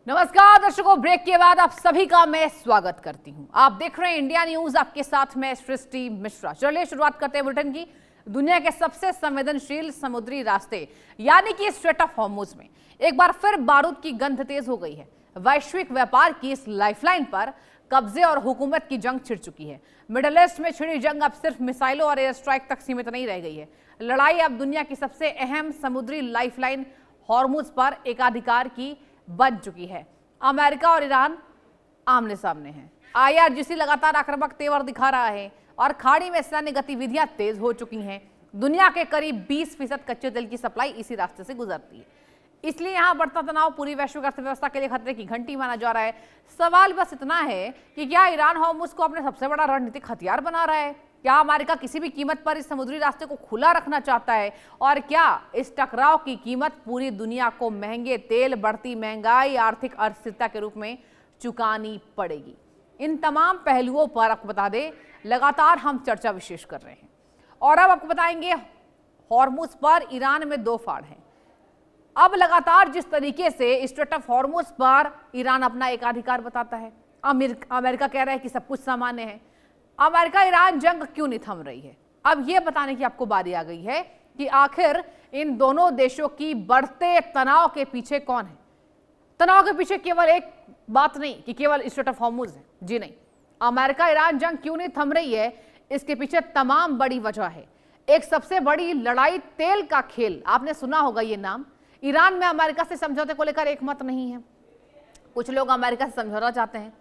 नमस्कार दर्शकों, ब्रेक के बाद आप सभी का मैं स्वागत करती हूं। आप देख रहे हैं इंडिया न्यूज, आपके साथ मैं सृष्टि मिश्रा। चलिए शुरुआत करते हैं बुलेटिन की। दुनिया के सबसे संवेदनशील समुद्री रास्ते यानी कि स्ट्रेट ऑफ हॉर्मुज में एक बार फिर बारूद की गंध तेज हो गई है। वैश्विक व्यापार की इस लाइफलाइन पर कब्जे और हुकूमत की जंग छिड़ चुकी है। मिडिल ईस्ट में छिड़ी जंग अब सिर्फ मिसाइलों और एयर स्ट्राइक तक सीमित नहीं रह गई है। लड़ाई अब दुनिया की सबसे अहम समुद्री लाइफलाइन हॉर्मुज पर एकाधिकार की बन चुकी है। अमेरिका और ईरान आमने सामने हैं। IRGC लगातार आक्रामक तेवर दिखा रहा है और खाड़ी में सैन्य गतिविधियां तेज हो चुकी हैं। दुनिया के करीब 20% कच्चे तेल की सप्लाई इसी रास्ते से गुजरती है, इसलिए यहां बढ़ता तनाव पूरी वैश्विक अर्थव्यवस्था के लिए खतरे की घंटी माना जा रहा है। सवाल बस इतना है कि क्या ईरान हॉर्मुज को अपने सबसे बड़ा रणनीतिक हथियार बना रहा है? क्या अमेरिका किसी भी कीमत पर इस समुद्री रास्ते को खुला रखना चाहता है? और क्या इस टकराव की कीमत पूरी दुनिया को महंगे तेल, बढ़ती महंगाई, आर्थिक अस्थिरता के रूप में चुकानी पड़ेगी? इन तमाम पहलुओं पर आपको बता दें, लगातार हम चर्चा विशेष कर रहे हैं और अब आपको बताएंगे हॉर्मुज पर ईरान में दो फाड़ हैं। अब लगातार जिस तरीके से स्ट्रेट ऑफ हॉर्मुज पर ईरान अपना एकाधिकार बताता है, अमेरिका कह रहा है कि सब कुछ सामान्य है। अमेरिका ईरान जंग क्यों नहीं थम रही है? अब यह बताने की आपको बारी आ गई है कि आखिर इन दोनों देशों की बढ़ते तनाव के पीछे कौन है। तनाव के पीछे केवल एक बात नहीं कि केवल स्ट्रेट ऑफ हॉर्मुज है, जी नहीं। अमेरिका ईरान जंग क्यों नहीं थम रही है, इसके पीछे तमाम बड़ी वजह है। एक सबसे बड़ी लड़ाई तेल का खेल, आपने सुना होगा ये नाम। ईरान में अमेरिका से समझौते को लेकर एक मत नहीं है। कुछ लोग अमेरिका से समझौता चाहते हैं।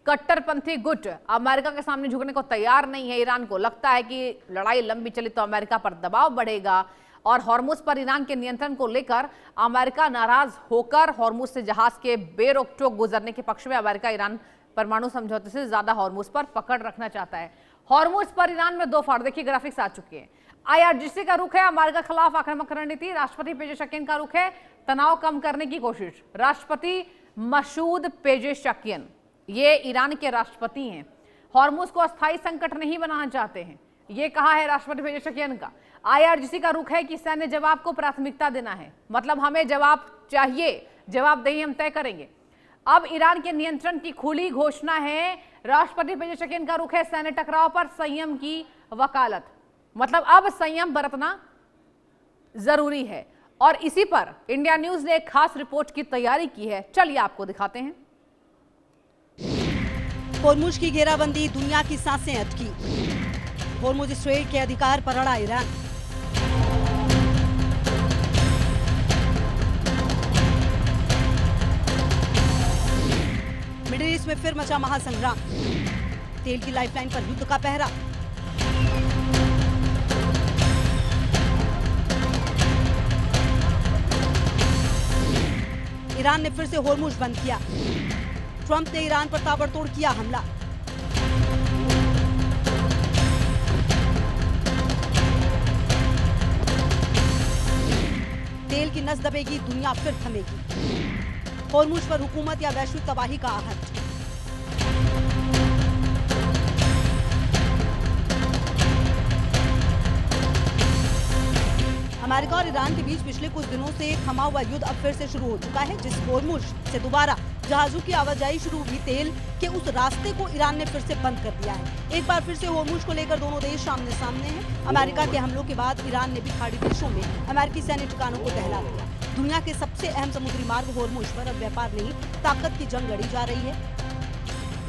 कट्टरपंथी गुट अमेरिका के सामने झुकने को तैयार नहीं है। ईरान को लगता है कि लड़ाई लंबी चली तो अमेरिका पर दबाव बढ़ेगा और हॉर्मुज पर ईरान के नियंत्रण को लेकर अमेरिका नाराज होकर हॉर्मुज से जहाज के बेरोक-टोक गुजरने के पक्ष में अमेरिका ईरान परमाणु समझौते से ज्यादा हॉर्मुज पर पकड़ रखना चाहता है। हॉर्मुज पर ईरान में दो फाड़, देखिए ग्राफिक्स आ चुके हैं। IRGC का रुख है अमेरिका के खिलाफ आक्रामक रणनीति। राष्ट्रपति पेजेशकियन का रुख है तनाव कम करने की कोशिश। राष्ट्रपति मसूद पेजेशकियन ये ईरान के राष्ट्रपति हैं। हॉर्मुज को अस्थायी संकट नहीं बनाना चाहते हैं, ये कहा है राष्ट्रपति पेजेशकियन का। IRGC का रुख है कि सैन्य जवाब को प्राथमिकता देना है, मतलब हमें जवाब चाहिए, जवाबदेही हम तय करेंगे। अब ईरान के नियंत्रण की खुली घोषणा है। राष्ट्रपति पेजेशकियन का रुख है सैन्य टकराव पर संयम की वकालत, मतलब अब संयम बरतना जरूरी है। और इसी पर इंडिया न्यूज ने एक खास रिपोर्ट की तैयारी की है, चलिए आपको दिखाते हैं। हॉर्मुज की घेराबंदी, दुनिया की सांसें अटकी। हॉर्मुज स्ट्रेट के अधिकार पर अड़ा ईरान। मिडिल ईस्ट में फिर मचा महासंग्राम। तेल की लाइफलाइन पर युद्ध का पहरा। ईरान ने फिर से हॉर्मुज बंद किया। ट्रंप ने ईरान पर ताबड़तोड़ किया हमला। तेल की नस दबेगी, दुनिया फिर थमेगी। हॉर्मुज पर हुकूमत या वैश्विक तबाही का आहट। अमेरिका और ईरान के बीच पिछले कुछ दिनों से थमा हुआ युद्ध अब फिर से शुरू हो चुका है। जिस हॉर्मुज से दोबारा जहाजों की आवाजाही शुरू हुई, तेल के उस रास्ते को ईरान ने फिर से बंद कर दिया है। एक बार फिर से हॉर्मुज को लेकर दोनों देश आमने सामने हैं। अमेरिका के हमलों के बाद ईरान ने भी खाड़ी देशों में अमेरिकी सैन्य ठिकानों को दहला दिया। दुनिया के सबसे अहम समुद्री मार्ग हॉर्मुज पर अब व्यापार नहीं, ताकत की जंग लड़ी जा रही है।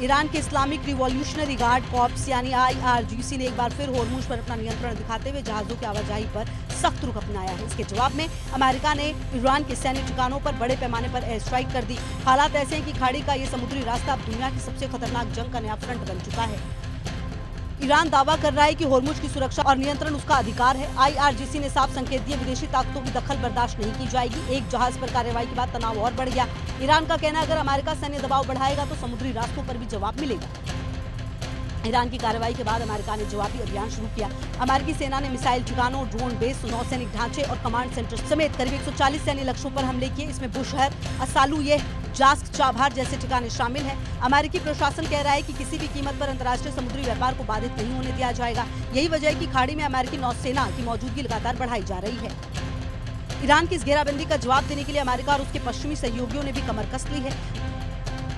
ईरान के इस्लामिक रिवॉल्यूशनरी गार्ड कॉर्प्स यानी IRGC ने एक बार फिर हॉर्मुज पर अपना नियंत्रण दिखाते हुए जहाजों की आवाजाही पर सख्त रुख अपनाया है। इसके जवाब में अमेरिका ने ईरान के सैन्य ठिकानों पर बड़े पैमाने पर एयर स्ट्राइक कर दी। हालात ऐसे हैं कि खाड़ी का ये समुद्री रास्ता अब दुनिया की सबसे खतरनाक जंग का नया फ्रंट बन चुका है। ईरान दावा कर रहा है कि हॉर्मुज की सुरक्षा और नियंत्रण उसका अधिकार है। IRGC ने साफ संकेत दिए, विदेशी ताकतों की दखल बर्दाश्त नहीं की जाएगी। एक जहाज पर कार्रवाई के बाद तनाव और बढ़ गया। ईरान का कहना है अगर अमेरिका सैन्य दबाव बढ़ाएगा तो समुद्री रास्तों पर भी जवाब मिलेगा। ईरान की कार्रवाई के बाद अमेरिका ने जवाबी अभियान शुरू किया। अमेरिकी सेना ने मिसाइल ठिकानों, ड्रोन बेस, नौसैनिक ढांचे और कमांड सेंटर समेत करीब 140 सैन्य लक्ष्यों पर हमले किए। इसमें बुशहर, असालुयेह, जास्क, चाबहार जैसे ठिकाने शामिल हैं। अमेरिकी प्रशासन कह रहा है कि किसी भी कीमत पर अंतर्राष्ट्रीय समुद्री व्यापार को बाधित नहीं होने दिया जाएगा। यही वजह है कि खाड़ी में अमेरिकी नौसेना की मौजूदगी लगातार बढ़ाई जा रही है। ईरान की इस घेराबंदी का जवाब देने के लिए अमेरिका और उसके पश्चिमी सहयोगियों ने भी कमर कस ली है।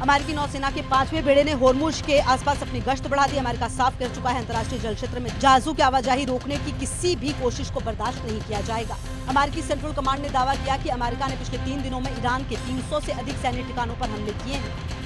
अमेरिकी नौसेना के 5वें बेड़े ने होर्मुज के आसपास अपनी गश्त बढ़ा दी। अमेरिका साफ कर चुका है अंतर्राष्ट्रीय जल क्षेत्र में जहाजों की आवाजाही रोकने की किसी भी कोशिश को बर्दाश्त नहीं किया जाएगा। अमेरिकी सेंट्रल कमांड ने दावा किया कि अमेरिका ने पिछले 3 दिनों में ईरान के 300 से अधिक सैन्य ठिकानों पर हमले किए हैं।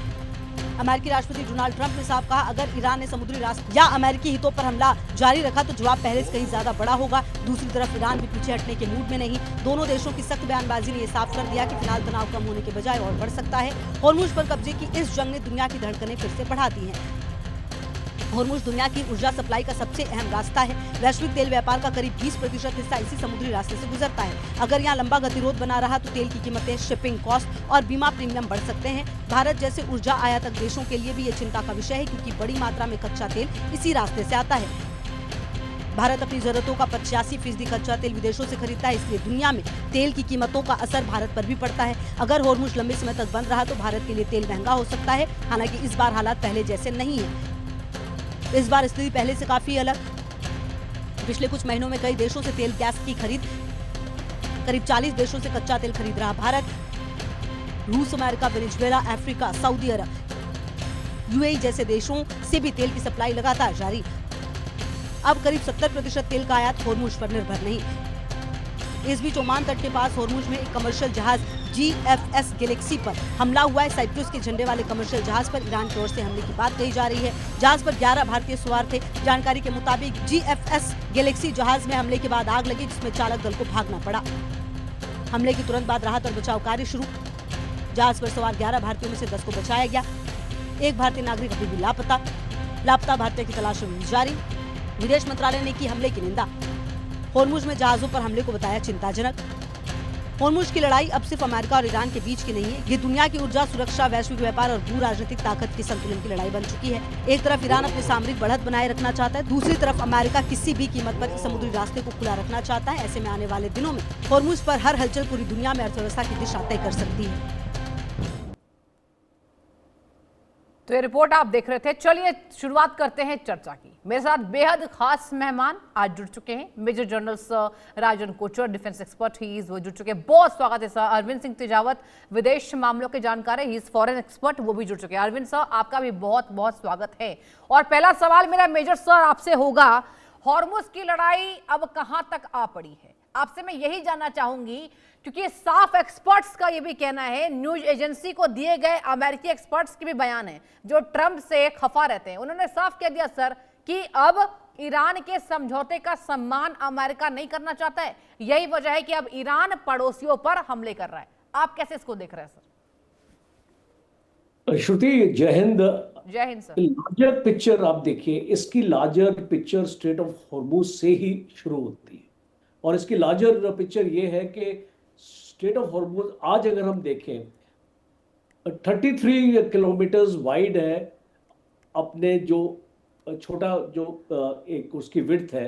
अमेरिकी राष्ट्रपति डोनाल्ड ट्रंप ने साफ कहा, अगर ईरान ने समुद्री रास्ते या अमेरिकी हितों पर हमला जारी रखा तो जवाब पहले से कहीं ज्यादा बड़ा होगा। दूसरी तरफ ईरान भी पीछे हटने के मूड में नहीं। दोनों देशों की सख्त बयानबाजी ने यह साफ कर दिया कि फिलहाल तनाव कम होने के बजाय और बढ़ सकता है। होर्मुज पर कब्जे की इस जंग ने दुनिया की धड़कनें फिर से बढ़ा दी हैं। होर्मुज दुनिया की ऊर्जा सप्लाई का सबसे अहम रास्ता है। वैश्विक तेल व्यापार का करीब 20% हिस्सा इसी समुद्री रास्ते से गुजरता है। अगर यहाँ लंबा गतिरोध बना रहा तो तेल की कीमतें, शिपिंग कॉस्ट और बीमा प्रीमियम बढ़ सकते हैं। भारत जैसे ऊर्जा आयातक देशों के लिए भी ये चिंता का विषय है, क्योंकि बड़ी मात्रा में कच्चा तेल इसी रास्ते से आता है। भारत अपनी जरूरतों का 85% कच्चा तेल विदेशों से खरीदता है, इसलिए दुनिया में तेल की कीमतों का असर भारत पर भी पड़ता है। अगर होर्मुज लंबे समय तक बंद रहा तो भारत के लिए तेल महंगा हो सकता है। हालांकि इस बार हालात पहले जैसे नहीं है। इस बार स्थिति पहले से काफी अलग। पिछले कुछ महीनों में कई देशों से तेल गैस की खरीद, करीब 40 देशों से कच्चा तेल खरीद रहा भारत। रूस, अमेरिका, वेनेजुएला, अफ्रीका, सऊदी अरब, यूएई जैसे देशों से भी तेल की सप्लाई लगातार जारी। अब करीब 70% तेल का आयात होर्मुज पर निर्भर नहीं। इस बीच ओमान तट के पास होर्मुज में एक कमर्शियल जहाज GFS गैलेक्सी पर हमला हुआ है। साइप्रस के झंडे वाले कमर्शियल जहाज पर ईरान की ओर से हमले की बात कही जा रही है। जहाज पर 11 भारतीय सवार थे। जानकारी के मुताबिक GFS गैलेक्सी जहाज में हमले के बाद आग लगी, जिसमें चालक दल को भागना पड़ा। हमले के तुरंत बाद राहत और बचाव कार्य शुरू। जहाज पर सवार 11 भारतीयों में से 10 को बचाया गया। एक भारतीय नागरिक अभी भी लापता भारतीय की तलाश अभी जारी। विदेश मंत्रालय ने की हमले की निंदा। होर्मुज में जहाजों पर हमले को बताया चिंताजनक। होर्मुज की लड़ाई अब सिर्फ अमेरिका और ईरान के बीच की नहीं है, ये दुनिया की ऊर्जा सुरक्षा, वैश्विक व्यापार और भू राजनीतिक ताकत की संतुलन की लड़ाई बन चुकी है। एक तरफ ईरान अपनी सामरिक बढ़त बनाए रखना चाहता है, दूसरी तरफ अमेरिका किसी भी कीमत पर इस समुद्री रास्ते को खुला रखना चाहता है। ऐसे में आने वाले दिनों में होर्मुज पर हर हलचल पूरी दुनिया में अर्थव्यवस्था की दिशा तय कर सकती है। तो ये रिपोर्ट आप देख रहे थे। चलिए शुरुआत करते हैं चर्चा की। मेरे साथ बेहद खास मेहमान आज जुड़ चुके हैं। मेजर जनरल सर राजन कोचर, डिफेंस एक्सपर्ट ही वो जुड़ चुके हैं। बहुत स्वागत है सर। अरविंद सिंह तेजावत, विदेश मामलों के जानकार है, ही इज फॉरेन एक्सपर्ट, वो भी जुड़ चुके हैं। अरविंद सर, आपका भी बहुत बहुत स्वागत है। और पहला सवाल मेरा मेजर सर आपसे होगा, होर्मुज की लड़ाई अब कहां तक आ पड़ी है? आपसे मैं यही जानना चाहूंगी, क्योंकि साफ एक्सपर्ट्स का ये भी कहना है, न्यूज एजेंसी को दिए गए अमेरिकी एक्सपर्ट्स के भी बयान है जो ट्रंप से खफा रहते हैं। उन्होंने साफ कह दिया सर कि अब ईरान के समझौते का सम्मान अमेरिका नहीं करना चाहता है। यही वजह है कि अब ईरान पड़ोसियों पर हमले कर रहा है। आप कैसे इसको देख रहे हैं सर? श्रुति, जय हिंद। जय हिंद सर। लार्जर पिक्चर आप देखिए, इसकी larger picture straight of Hormuz से ही शुरू होती है। और इसकी लार्जर पिक्चर ये है कि स्ट्रेट ऑफ होर्मुज आज अगर हम देखें 33 किलोमीटर्स वाइड है। अपने जो छोटा जो एक उसकी विड्थ है,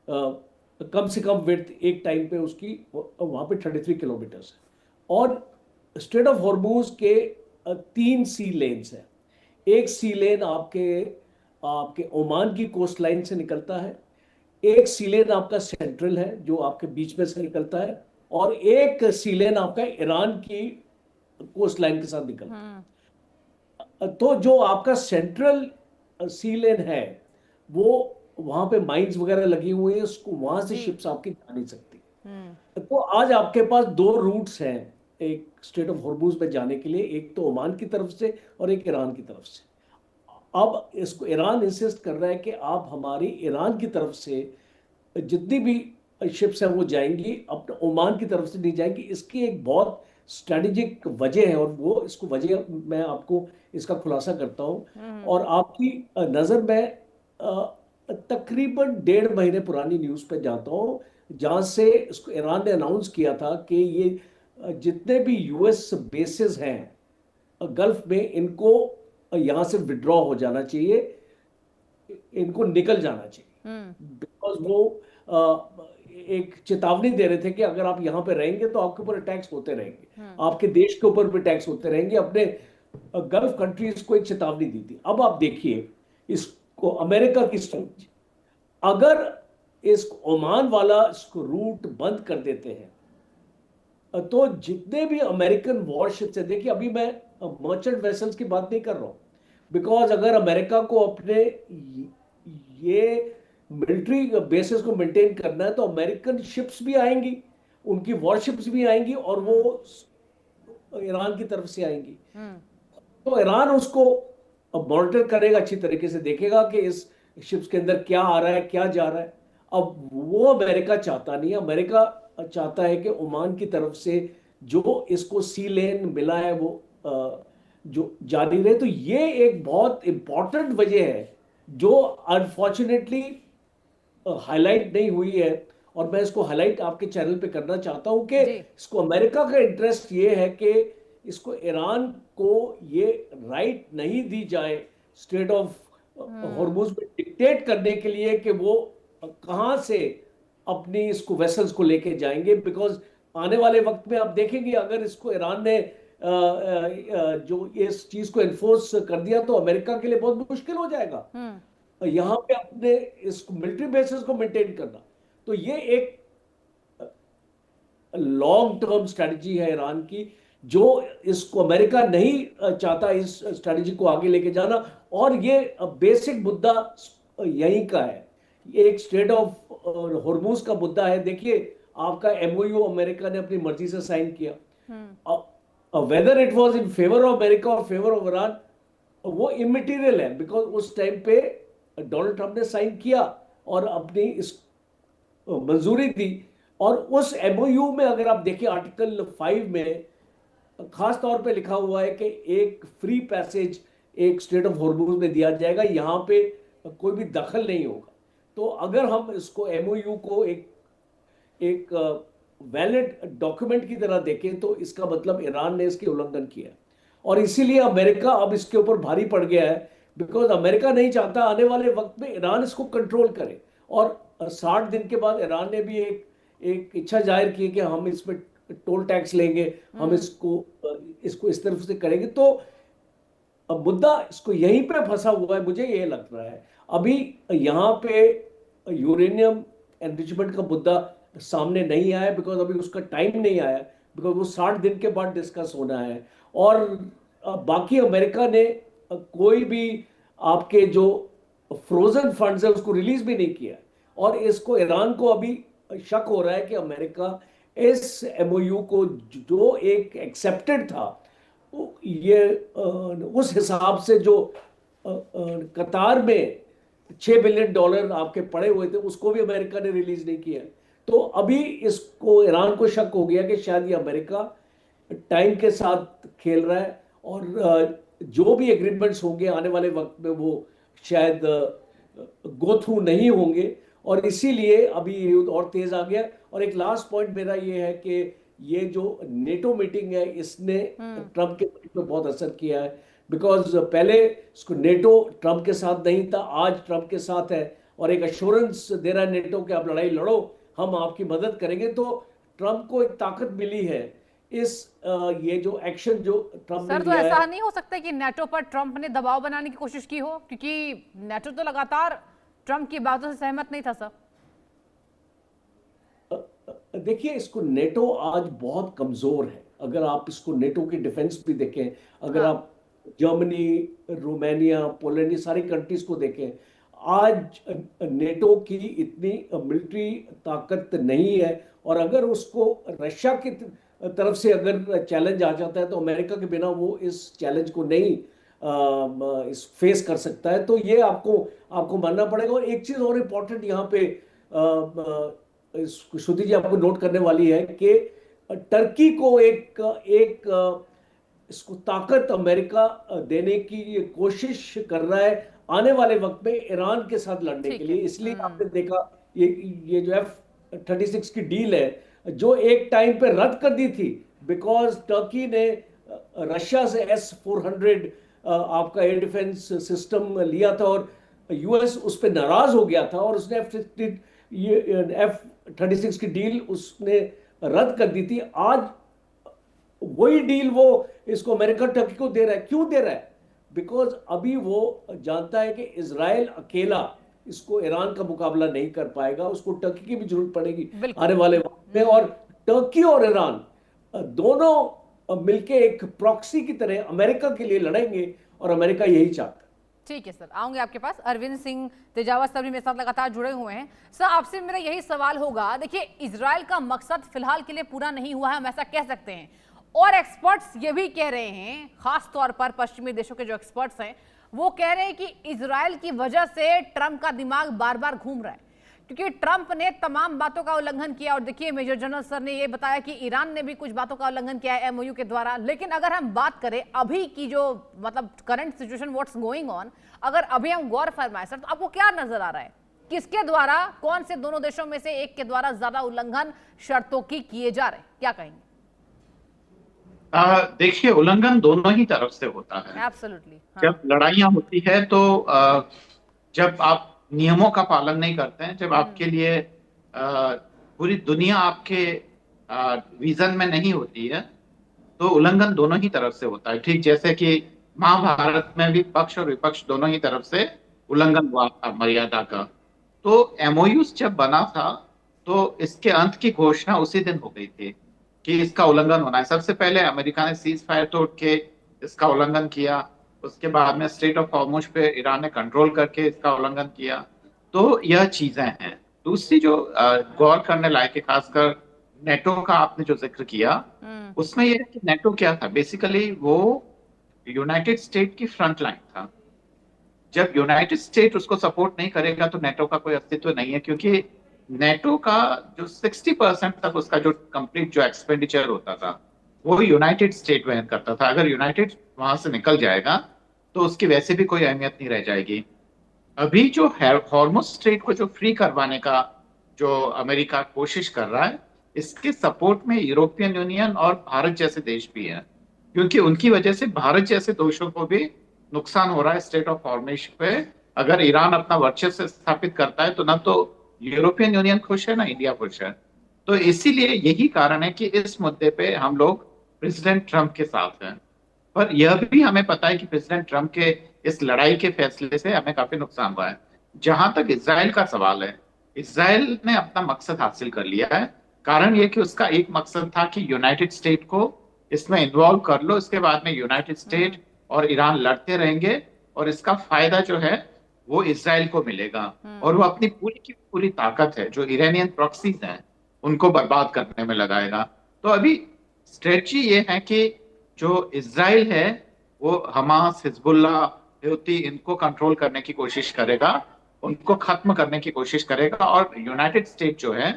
कम से कम विड्थ एक टाइम पे उसकी वहाँ पे 33 किलोमीटर्स है। और स्ट्रेट ऑफ होर्मुज के 3 सी लेन्स हैं। एक सी लेन आपके ओमान की कोस्ट लाइन से निकलता है, एक सी लेन आपका सेंट्रल है जो आपके बीच में से निकलता है, और एक सी लेन आपका ईरान की कोस्ट लाइन के साथ निकलता है। तो जो आपका सेंट्रल सी लेन है वो वहां पे माइंस वगैरह लगी हुई है, उसको वहां से शिप्स आपकी जा नहीं सकती। तो आज आपके पास 2 रूट्स हैं एक स्ट्रेट ऑफ होर्मुज में जाने के लिए, एक तो ओमान की तरफ से और एक ईरान की तरफ से। अब इसको ईरान इंसिस्ट कर रहा है कि आप हमारी ईरान की तरफ से जितनी भी शिप्स हैं वो जाएंगी, अपने ओमान की तरफ से नहीं जाएंगी। इसकी एक बहुत स्ट्रेटेजिक वजह है, और वो इसको वजह मैं आपको इसका खुलासा करता हूं। और आपकी नज़र में तकरीबन 1.5 महीने पुरानी न्यूज़ पे जाता हूं, जहां से इसको ईरान ने अनाउंस किया था कि ये जितने भी यूएस बेसेस हैं गल्फ में, इनको यहाँ से विड्रॉ हो जाना चाहिए, इनको निकल जाना चाहिए। बिकॉज वो एक चेतावनी दे रहे थे कि अगर आप यहाँ पे रहेंगे तो आपके ऊपर अटैक्स होते रहेंगे, आपके देश के ऊपर भी अटैक्स होते रहेंगे। अपने गल्फ कंट्रीज को एक चेतावनी दी थी। अब आप देखिए इसको अमेरिका की स्ट्रेटजी, अगर इस ओमान वाला इसको रूट बंद कर देते हैं तो जितने भी अमेरिकन वॉरशिप्स है, देखिए अभी मैं मर्चेंट वेसल्स की बात नहीं कर रहा हूं, बिकॉज अगर अमेरिका को अपने ये मिलिट्री बेसिस को मेंटेन करना है तो अमेरिकन शिप्स भी आएंगी, उनकी वॉरशिप्स भी आएंगी और वो ईरान की तरफ से आएंगी। तो ईरान उसको मॉनिटर करेगा, अच्छी तरीके से देखेगा कि इस शिप्स के अंदर क्या आ रहा है, क्या जा रहा है। अब वो अमेरिका चाहता नहीं है, अमेरिका चाहता है कि ओमान की तरफ से जो इसको सी लेन मिला है वो जो जारी रहे। तो ये एक बहुत इंपॉर्टेंट वजह है जो अनफॉर्चुनेटली हाईलाइट नहीं हुई है, और मैं इसको हाईलाइट आपके चैनल पे करना चाहता हूं कि इसको अमेरिका का इंटरेस्ट ये है कि इसको ईरान को ये राइट नहीं दी जाए स्टेट ऑफ हॉर्मुज में डिक्टेट करने के लिए कि वो कहां से अपनी इसको वेसल्स को लेके जाएंगे। बिकॉज आने वाले वक्त में आप देखेंगे अगर इसको ईरान ने जो इस चीज को एनफोर्स कर दिया तो अमेरिका के लिए बहुत मुश्किल हो जाएगा यहां पे अपने इस मिलिट्री बेसिस को मेंटेन करना। तो ये एक लॉन्ग टर्म स्ट्रेटजी है ईरान की, जो इसको अमेरिका नहीं चाहता इस स्ट्रेटजी को आगे लेके जाना। और ये बेसिक मुद्दा यहीं का है, ये एक स्टेट ऑफ हॉर्मुज का मुद्दा है। देखिए आपका एमओयू अमेरिका ने अपनी मर्जी से साइन किया, whether it was in favour of America और फेवर ऑफ ईरान वो इमटेरियल है, बिकॉज उस टाइम पे डोनाल्ड ट्रंप ने साइन किया और अपनी इस मंजूरी दी। और उस एमओयू में अगर आप देखिए आर्टिकल 5 में खास तौर पे लिखा हुआ है कि एक फ्री पैसेज एक स्टेट ऑफ हॉर्मुज में दिया जाएगा, यहां पे कोई भी दखल नहीं होगा। तो अगर हम इसको एमओयू को एक वैलिड डॉक्यूमेंट की तरह देखें तो इसका मतलब ईरान ने इसके उल्लंघन किया, और इसीलिए अमेरिका अब इसके ऊपर भारी पड़ गया है। बिकॉज अमेरिका नहीं चाहता आने वाले वक्त में ईरान इसको कंट्रोल करे। और 60 दिन के बाद ईरान ने भी एक इच्छा जाहिर की कि हम इसमें टोल टैक्स लेंगे, हम इसको इस तरफ से करेंगे। तो अब मुद्दा इसको यहीं पे फंसा हुआ है, मुझे ये लग रहा है। अभी यहाँ पे यूरेनियम एनरिचमेंट का मुद्दा सामने नहीं आया, बिकॉज अभी उसका टाइम नहीं आया, बिकॉज वो 60 दिन के बाद डिस्कस होना है। और बाकी अमेरिका ने कोई भी आपके जो फ्रोजन फंड्स है उसको रिलीज भी नहीं किया। और इसको ईरान को अभी शक हो रहा है कि अमेरिका इस एमओयू को जो एक एक्सेप्टेड था, ये उस हिसाब से जो कतार में $6 बिलियन आपके पड़े हुए थे उसको भी अमेरिका ने रिलीज नहीं किया। तो अभी इसको ईरान को शक हो गया कि शायद ये अमेरिका टाइम के साथ खेल रहा है, और जो भी एग्रीमेंट्स होंगे आने वाले वक्त में वो शायद गो थ्रू नहीं होंगे, और इसीलिए अभी ये युद्ध और तेज आ गया। और एक लास्ट पॉइंट मेरा ये है कि ये जो नेटो मीटिंग है इसने ट्रंप के पे बहुत असर किया है। बिकॉज पहले इसको नेटो ट्रंप के साथ नहीं था, आज ट्रंप के साथ है और एक अश्योरेंस दे रहा है नेटो कि आप लड़ाई लड़ो, हम आपकी मदद करेंगे। तो ट्रंप को एक ताकत मिली है इस ये जो एक्शन जो ट्रंप ने लिया है। तो ऐसा नहीं हो सकता कि नेटो पर ट्रंप ने दबाव बनाने की कोशिश की हो, क्योंकि नेटो तो लगातार ट्रंप की बातों से सहमत नहीं था सर। देखिए इसको नेटो आज बहुत कमजोर है। अगर आप इसको नेटो की डिफेंस भी देखें, अगर आप जर्मनी, रोमानिया, पोलैंड, ये सारी कंट्रीज को देखें, आज नेटो की इतनी मिलिट्री ताकत नहीं है। और अगर उसको रशिया की तरफ से अगर चैलेंज आ जाता है तो अमेरिका के बिना वो इस चैलेंज को नहीं इस फेस कर सकता है। तो ये आपको मानना पड़ेगा। और एक चीज और इम्पोर्टेंट यहाँ पे श्रुति जी आपको नोट करने वाली है कि टर्की को एक इसको ताकत अमेरिका देने की कोशिश कर रहा है आने वाले वक्त में ईरान के साथ लड़ने के लिए। इसलिए आपने देखा ये जो F-36 की डील है जो एक टाइम पे रद्द कर दी थी, बिकॉज टर्की ने रशिया से S-400 आपका एयर डिफेंस सिस्टम लिया था और यूएस उस पर नाराज हो गया था और उसने F-36 की डील उसने रद्द कर दी थी। आज वही डील वो इसको अमेरिका टर्की को दे रहा है। क्यों दे रहा है? बिकॉज अभी वो जानता है कि इजराइल अकेला इसको ईरान का मुकाबला नहीं कर पाएगा, उसको टर्की की भी जरूरत पड़ेगी आने वाले वक्त में। और टर्की और ईरान दोनों मिलके एक प्रॉक्सी की तरह अमेरिका के लिए लड़ेंगे और अमेरिका यही चाहता है। ठीक है सर, आऊंगे आपके पास। अरविंद सिंह तेजावत सर भी मेरे साथ लगातार जुड़े हुए हैं। सर, आपसे मेरा यही सवाल होगा, देखिए इजराइल का मकसद फिलहाल के लिए पूरा नहीं हुआ है, हम ऐसा कह सकते हैं, और एक्सपर्ट्स ये भी कह रहे हैं, खास तौर पर पश्चिमी देशों के जो एक्सपर्ट्स हैं वो कह रहे हैं कि इजराइल की वजह से ट्रंप का दिमाग बार बार घूम रहा है, क्योंकि ट्रंप ने तमाम बातों का उल्लंघन किया। और देखिए मेजर जनरल सर ने यह बताया कि ईरान ने भी कुछ बातों का उल्लंघन किया है एमओयू के द्वारा। लेकिन अगर हम बात करें अभी की जो मतलब current situation what's going on, अगर अभी हम गौर फरमाएं सर, तो आपको क्या नजर आ रहा है, किसके द्वारा, कौन से दोनों देशों में से एक के द्वारा ज्यादा उल्लंघन शर्तों की किए जा रहे हैं, क्या कहेंगे? देखिए, उल्लंघन दोनों ही तरफ से होता है। एब्सोल्युटली। जब लड़ाइयाँ होती है तो जब आप नियमों का पालन नहीं करते हैं, जब आपके लिए पूरी दुनिया आपके विजन में नहीं होती है, तो उल्लंघन दोनों ही तरफ से होता है। ठीक जैसे कि महाभारत में भी पक्ष और विपक्ष दोनों ही तरफ से उल्लंघन हुआ था मर्यादा का। तो एमओयूज जब बना था तो इसके अंत की घोषणा उसी दिन हो गई थी कि इसका उल्लंघन होना है। सबसे पहले अमेरिका ने सीज फायर तोड़ के इसका उल्लंघन किया, उसके बाद में स्ट्रेट ऑफ हॉर्मुज पे ईरान ने कंट्रोल करके इसका उल्लंघन किया। तो यह चीजें हैं। दूसरी जो गौर करने लायक है, खासकर नेटो का आपने जो जिक्र किया, उसमें यह है कि नेटो क्या था, बेसिकली वो यूनाइटेड स्टेट की फ्रंट लाइन था। जब यूनाइटेड स्टेट उसको सपोर्ट नहीं करेगा तो नेटो का कोई अस्तित्व नहीं है, क्योंकि नेटो का जो 60% तक उसका जो कंप्लीट जो एक्सपेंडिचर होता था वो यूनाइटेड स्टेट वहन करता था। अगर यूनाइटेड वहां से निकल जाएगा तो उसकी वैसे भी कोई अहमियत नहीं रह जाएगी। अभी जो हॉर्मुज स्ट्रेट को जो फ्री करवाने का जो अमेरिका कोशिश कर रहा है, इसके सपोर्ट में यूरोपियन यूनियन और भारत जैसे देश भी हैं, क्योंकि उनकी वजह से भारत जैसे देशों को भी नुकसान हो रहा है स्ट्रेट ऑफ हॉर्मुज पे। अगर ईरान अपना वर्चस्व स्थापित करता है तो ना तो यूरोपियन यूनियन खुश है ना इंडिया खुश है। तो इसीलिए यही कारण है कि इस मुद्दे पे हम लोग प्रेसिडेंट ट्रंप के साथ हैं। पर यह भी हमें पता है कि प्रेसिडेंट ट्रंप के इस लड़ाई के फैसले से हमें काफी नुकसान हुआ है। जहां तक इजराइल का सवाल है, इजराइल ने अपना मकसद हासिल कर लिया है। कारण यह कि उसका एक मकसद था कि यूनाइटेड स्टेट को इसमें इन्वॉल्व कर लो, इसके बाद में यूनाइटेड स्टेट और ईरान लड़ते रहेंगे और इसका फायदा जो है वो इजराइल को मिलेगा, और वो अपनी पूरी की पूरी ताकत है जो ईरानियन प्रॉक्सीज हैं उनको बर्बाद करने में लगाएगा। तो अभी स्ट्रेटजी ये है कि जो इजराइल है वो हमास, हिजबुल्लाह, हूती इनको कंट्रोल करने की कोशिश करेगा, उनको खत्म करने की कोशिश करेगा, और यूनाइटेड स्टेट जो है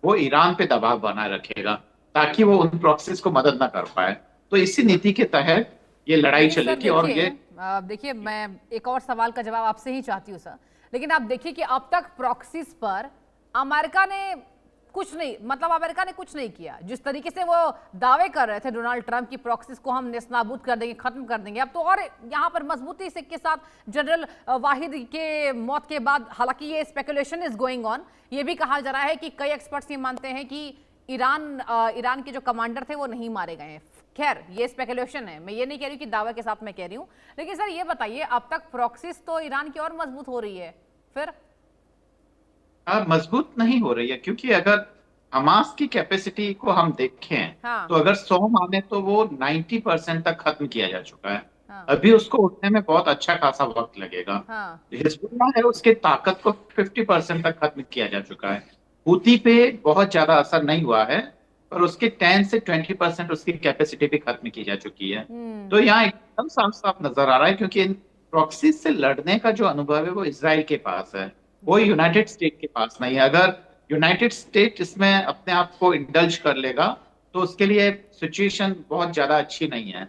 वो ईरान पे दबाव बनाए रखेगा ताकि वो उन प्रॉक्सीज को मदद ना कर पाए। तो इसी नीति के तहत ये लड़ाई चलेगी। और ये देखिए मैं एक और सवाल का जवाब आपसे ही चाहती हूँ सर, लेकिन आप देखिए कि अब तक प्रॉक्सीज पर अमेरिका ने कुछ नहीं, मतलब अमेरिका ने कुछ नहीं किया। जिस तरीके से वो दावे कर रहे थे डोनाल्ड ट्रंप की प्रॉक्सीज को हम नेस्तनाबूद कर देंगे, खत्म कर देंगे, अब तो और यहाँ पर मजबूती से के साथ जनरल वाहिद के मौत के बाद, हालांकि ये स्पेकुलेशन इज गोइंग ऑन, ये भी कहा जा रहा है कि कई एक्सपर्ट्स ये मानते हैं कि ईरान के जो कमांडर थे वो नहीं मारे गए हैं। खैर ये स्पेकुलेशन है, मैं ये नहीं कह रही कि दावे के साथ मैं कह रही हूँ। लेकिन सर ये बताइए, अब तक प्रॉक्सीज तो ईरान की और मजबूत हो रही है, फिर मजबूत नहीं हो रही है, क्योंकि अगर हमास की कैपेसिटी को हम देखें तो अगर 100 माने तो वो 90% तक खत्म किया जा चुका है। अभी उसको उठने में बहुत अच्छा खासा वक्त लगेगा। हिजबुल्लाह है, उसके ताकत को 50% तक खत्म किया जा चुका है। हूती पे बहुत ज्यादा असर नहीं हुआ है, पर उसके 10 से 20% उसकी कैपेसिटी भी खत्म की जा चुकी है। तो यहाँ एकदम साफ साफ नजर आ रहा है, क्योंकि इन प्रॉक्सीज से लड़ने का जो अनुभव है वो इजराइल के पास है, वो यूनाइटेड स्टेट के पास नहीं है। अगर यूनाइटेड स्टेट इसमें अपने आप को इंडल्ज कर लेगा तो उसके लिए सिचुएशन बहुत ज्यादा अच्छी नहीं है।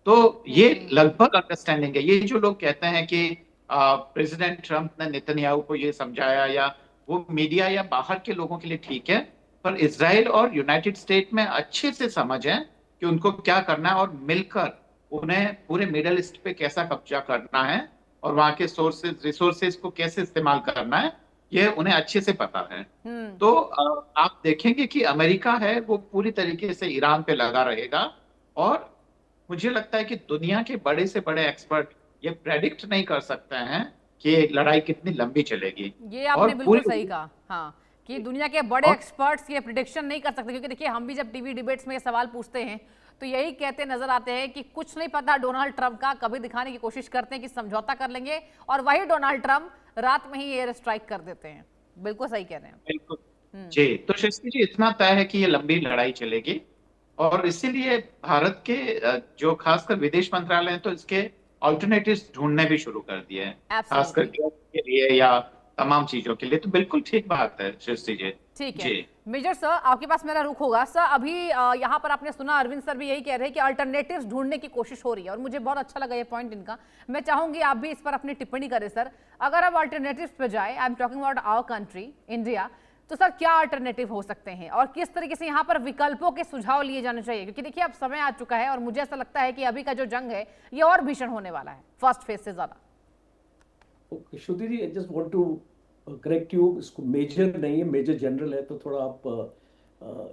तो ये लगभग अंडरस्टैंडिंग है। ये जो लोग कहते हैं कि प्रेसिडेंट ट्रंप ने नेतन्याहू को ये समझाया, या वो मीडिया या बाहर के लोगों के लिए ठीक है, पर इजराइल और यूनाइटेड स्टेट में अच्छे से समझ है कि उनको क्या करना है, और मिलकर उन्हें पूरे मिडल ईस्ट पे कैसा कब्जा करना है और वहां के रिसोर्सेज को कैसे इस्तेमाल करना है, ये उन्हें अच्छे से पता है। तो आप देखेंगे कि अमेरिका है वो पूरी तरीके से ईरान पे लगा रहेगा, और मुझे लगता है कि दुनिया के बड़े से बड़े एक्सपर्ट ये प्रेडिक्ट नहीं कर सकते हैं कि लड़ाई कितनी लंबी चलेगी। ये आपने बिल्कुल सही कहा, हाँ, कि दुनिया के बड़े एक्सपर्ट्स ये प्रिडिक्शन नहीं कर सकते, क्योंकि देखिए हम भी जब टीवी डिबेट्स में ये सवाल पूछते हैं तो यही कहते नजर आते हैं कि कुछ नहीं पता डोनाल्ड ट्रंप का, कभी दिखाने की कोशिश करते हैं कि समझौता कर लेंगे और वही डोनाल्ड ट्रंप रात में ही एयर स्ट्राइक कर देते हैं। बिल्कुल सही कह रहे हैं। बिल्कुल जी। तो सृष्टि जी, इतना तय है कि ये लंबी लड़ाई चलेगी और इसीलिए भारत के जो खासकर विदेश मंत्रालय है तो इसके ऑल्टरनेटिव्स ढूंढने भी शुरू कर दिए हैं, खासकर के लिए या तमाम चीजों के लिए। तो बिल्कुल ठीक बात है सृष्टि जी। ठीक है मेजर सर, आपके पास मेरा रुख होगा सर। अभी यहाँ पर आपने सुना अरविंद सर भी यही कह रहे हैं कि अल्टरनेटिव्स ढूंढने की कोशिश हो रही है, और मुझे बहुत अच्छा लगा ये पॉइंट इनका। मैं चाहूंगी आप भी इस पर अपनी टिप्पणी करें सर। अगर अब अल्टरनेटिव्स पे जाए, I am talking about our country India, तो सर क्या अल्टरनेटिव हो सकते हैं और किस तरीके से यहाँ पर विकल्पों के सुझाव लिए जाने चाहिए? क्योंकि देखिए अब समय आ चुका है और मुझे ऐसा लगता है कि अभी का जो जंग है ये और भीषण होने वाला है फर्स्ट फेज से ज्यादा। Shruti ji, I just want to correct you, इसको मेजर नहीं है, मेजर जनरल है, तो थोड़ा आप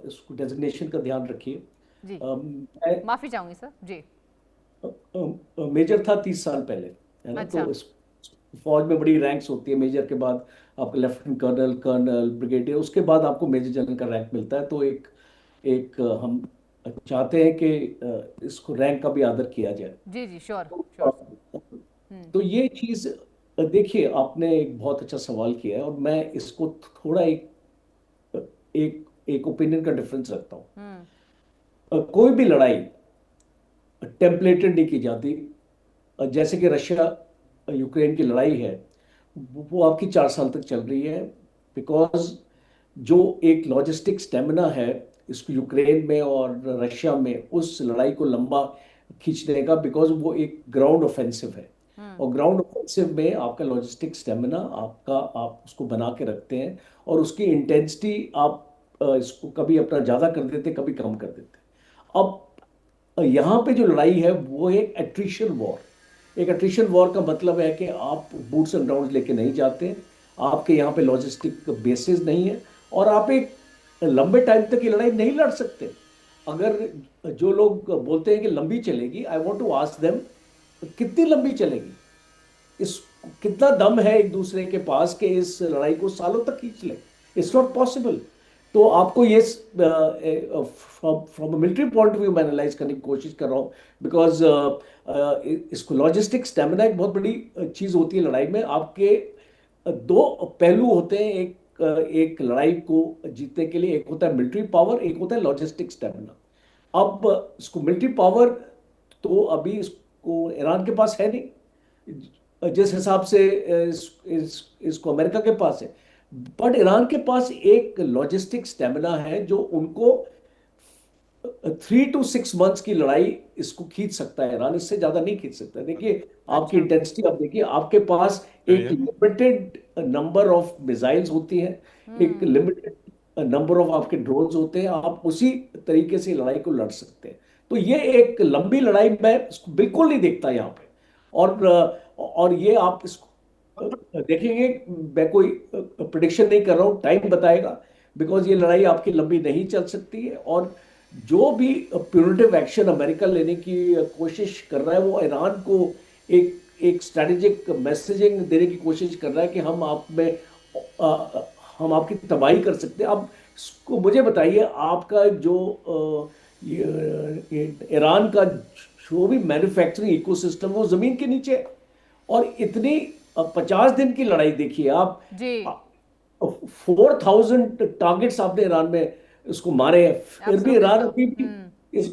इसको डेजिग्नेशन का ध्यान रखिए जी। माफी चाहूंगी सर जी। मेजर था 30 साल पहले, है ना। अच्छा। तो फौज में बड़ी रैंक्स होती है, मेजर के बाद आपका लेफ्टिनेंट कर्नल, कर्नल, ब्रिगेडियर, उसके बाद आपको मेजर जनरल का रैंक मिलता है। तो एक हम चाहते हैं कि इसको रैंक का भी आदर किया जाए। जी जी, श्योर श्योर। तो ये चीज देखिए, आपने एक बहुत अच्छा सवाल किया है और मैं इसको थोड़ा एक ओपिनियन का डिफरेंस रखता हूँ। कोई भी लड़ाई टेम्पलेटेड नहीं की जाती। जैसे कि रशिया यूक्रेन की लड़ाई है, वो आपकी 4 साल तक चल रही है, बिकॉज जो एक लॉजिस्टिक स्टेमिना है इसको यूक्रेन में और रशिया में उस लड़ाई को लंबा खींचने का, बिकॉज वो एक ग्राउंड ऑफेंसिव है और ग्राउंड ऑफेंसिव में आपका लॉजिस्टिक स्टेमिना आप उसको बना के रखते हैं और उसकी इंटेंसिटी आप इसको कभी अपना ज़्यादा कर देते, कभी कम कर देते। अब यहाँ पे जो लड़ाई है वो एक एट्रिशन वॉर। एक एट्रिशन वॉर का मतलब है कि आप बूट्स एंड ग्राउंड लेके नहीं जाते, आपके यहाँ पे लॉजिस्टिक बेसिस नहीं है और आप एक लंबे टाइम तक ये लड़ाई नहीं लड़ सकते। अगर जो लोग बोलते हैं कि लंबी चलेगी, I want to ask them कितनी लंबी चलेगी? इस कितना दम है एक दूसरे के पास कि इस लड़ाई को सालों तक खींच ले? It's not possible. तो आपको ये from military point of view मैं एनालाइज करने की कोशिश कर रहा हूँ, बिकॉज इसको लॉजिस्टिक स्टेमिना एक बहुत बड़ी चीज़ होती है लड़ाई में। आपके 2 पहलू होते हैं एक लड़ाई को जीतने के लिए, एक होता है मिलिट्री पावर, एक होता है लॉजिस्टिक स्टेमिना। अब इसको मिलिट्री पावर तो अभी इसको ईरान के पास है नहीं, जिस हिसाब से इसको अमेरिका के पास है, बट ईरान के पास एक लॉजिस्टिक स्टेमिना है जो उनको 3 to 6 months की लड़ाई इसको खींच सकता है। ईरान इससे ज्यादा नहीं खींच सकता। देखिए आपकी इंटेंसिटी, आप देखिए आपके पास एक लिमिटेड नंबर ऑफ मिसाइल्स होती हैं, एक लिमिटेड नंबर ऑफ आपके ड्रोन्स होते हैं, आप उसी तरीके से लड़ाई को लड़ सकते हैं। तो ये एक लंबी लड़ाई मैं इसको बिल्कुल नहीं देखता यहाँ पे। और ये आप इसको देखेंगे, मैं कोई प्रिडिक्शन नहीं कर रहा हूँ, टाइम बताएगा, बिकॉज ये लड़ाई आपकी लंबी नहीं चल सकती है। और जो भी प्यूनिटिव एक्शन अमेरिका लेने की कोशिश कर रहा है वो ईरान को एक स्ट्रैटेजिक मैसेजिंग देने की कोशिश कर रहा है कि हम आपकी तबाही कर सकते हैं। अब इसको मुझे बताइए, आपका जो ईरान का जो भी मैन्युफैक्चरिंग इकोसिस्टम वो जमीन के नीचे है, और इतनी 50 दिन की लड़ाई देखिए आप जी। 4000 टारगेट्स आपने ईरान में इसको मारे हैं, फिर भी ईरान अभी भी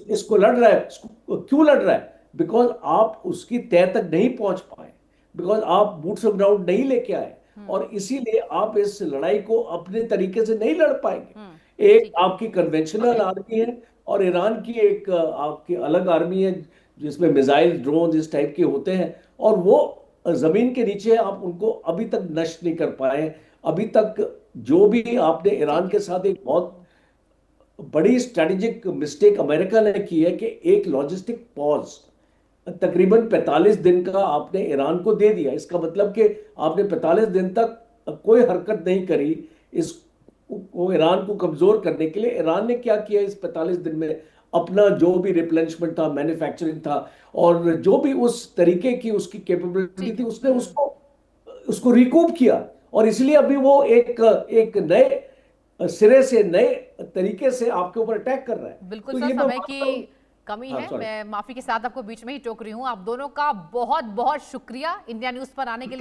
इसको लड़ रहा है। क्यों लड़ रहा है? बिकॉज आप उसकी तह तक नहीं पहुंच पाए, बिकॉज आप बूट्स ऑन ग्राउंड नहीं लेके आए, और इसीलिए आप इस लड़ाई को अपने तरीके से नहीं लड़ पाएंगे। एक आपकी कन्वेंशनल आर्मी है और ईरान की एक आपकी अलग आर्मी है जिसमें मिसाइल, ड्रोन इस टाइप के होते हैं, और वो जमीन के नीचे आप उनको अभी तक नष्ट नहीं कर पाए। अभी तक जो भी आपने ईरान के साथ एक बहुत बड़ी स्ट्रेटेजिक मिस्टेक अमेरिका ने की है कि एक लॉजिस्टिक पॉज तकरीबन 45 दिन का आपने ईरान को दे दिया। इसका मतलब कि आपने 45 दिन तक कोई हरकत नहीं करी इसको ईरान को कमजोर करने के लिए। ईरान ने क्या किया इस 45 दिन में? अपना जो भी रिप्लेनिशमेंट था, मैन्युफैक्चरिंग था, और जो भी उस तरीके की उसकी कैपेबिलिटी थी, उसने उसको रिकूप किया, और इसलिए अभी वो एक नए सिरे से नए तरीके से आपके ऊपर अटैक कर रहा है। बिल्कुल तो सर, ये मैं समय मानता की हूं। कमी हाँ, है, sorry। मैं माफी के साथ आपको बीच में ही टोक रही हूँ। आप दोनों का बहुत बहुत शुक्रिया इंडिया न्यूज पर आने के लिए।